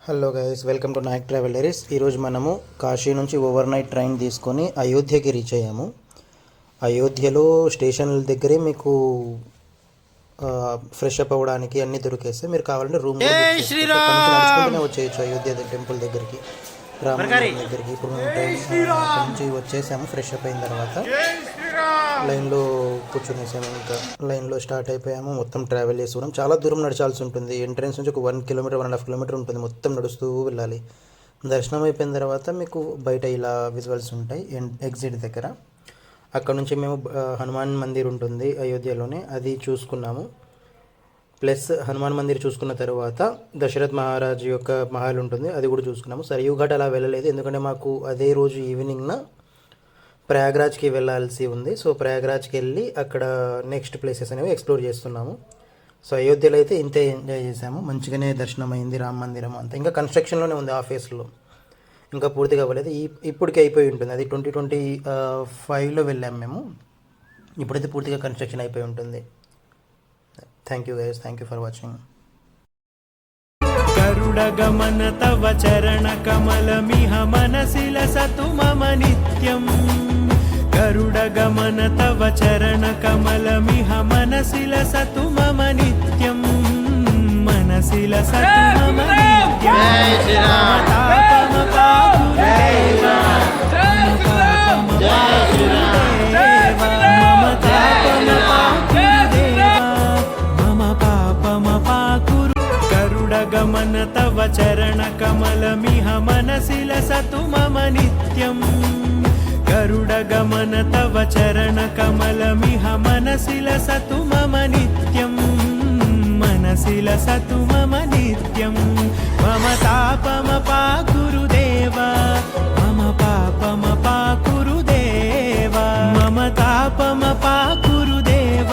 Hello guys, welcome to Nayak ట్రావెలరీస్. ఈరోజు మనము కాశీ నుంచి ఓవర్ నైట్ ట్రైన్ తీసుకొని అయోధ్యకి రీచ్ అయ్యాము. అయోధ్యలో స్టేషన్ల దగ్గరే మీకు ఫ్రెష్ అప్ అవ్వడానికి అన్నీ దొరికేస్తే మీరు కావాలంటే రూమ్ నడుచుకుంటూనే వచ్చేయచ్చు అయోధ్య టెంపుల్ దగ్గరికి, రామ దగ్గరికి. ఇప్పుడు మేము ట్రైన్ నుంచి వచ్చేసాము. ఫ్రెష్ అప్ అయిన తర్వాత లైన్లో కూర్చునేసాము. ఇంకా లైన్లో స్టార్ట్ అయిపోయాము. మొత్తం ట్రావెల్ చేసుకోవడం చాలా దూరం నడచాల్సి ఉంటుంది. ఎంట్రన్స్ నుంచి ఒక 1 కిలోమీటర్ 1.5 కిలోమీటర్ ఉంటుంది. మొత్తం నడుస్తూ వెళ్ళాలి. దర్శనం అయిపోయిన తర్వాత మీకు బయట ఇలా విజువల్స్ ఉంటాయి ఎగ్జిట్ దగ్గర. అక్కడ నుంచి మేము హనుమాన్ మందిర్ ఉంటుంది అయోధ్యలోనే, అది చూసుకున్నాము. ప్లస్ హనుమాన్ మందిర్ చూసుకున్న తర్వాత దశరథ్ మహారాజ్ యొక్క మహల్ ఉంటుంది, అది కూడా చూసుకున్నాము. సరయూ ఘాట్ అలా వెళ్ళలేదు, ఎందుకంటే మాకు అదే రోజు ఈవినింగ్న ప్రయాగ్రాజ్కి వెళ్ళాల్సి ఉంది. సో ప్రయాగ్రాజ్కి వెళ్ళి అక్కడ నెక్స్ట్ ప్లేసెస్ అనేవి ఎక్స్ప్లోర్ చేస్తున్నాము. సో అయోధ్యలో అయితే ఇంతే ఎంజాయ్ చేసాము. మంచిగానే దర్శనం అయింది. రామ మందిరం అంతా ఇంకా కన్స్ట్రక్షన్లోనే ఉంది, ఆ ఫేస్లో ఇంకా పూర్తిగా అవ్వలేదు. ఇప్పటికే అయిపోయి ఉంటుంది. అది 2025లో వెళ్ళాము మేము. ఇప్పుడైతే పూర్తిగా కన్స్ట్రక్షన్ అయిపోయి ఉంటుంది. Thank you guys, thank you for watching. గరుడగమన తవ చరణ కమలమిహ మనసి లసతు మమ నిత్యం. గరుడగమన తవ చరణ కమలమిహ మనసి లసతు మమ నిత్యం. మనసి లసతు మమ నిత్యం. తాపమ పాకుదేవా మమ తాపమ పాకుదేవా మమ పాపమ పాకురు. గరుడగమన తవ చరణ కమలమిహ మనసి లసతు మమ నిత్యం. గరుడగమన తవ చరణ కమలమిహ మనసి లసతు మమ నిత్యం. మనసి లసతు మమ నిత్యం. మమ తాపమ పాకు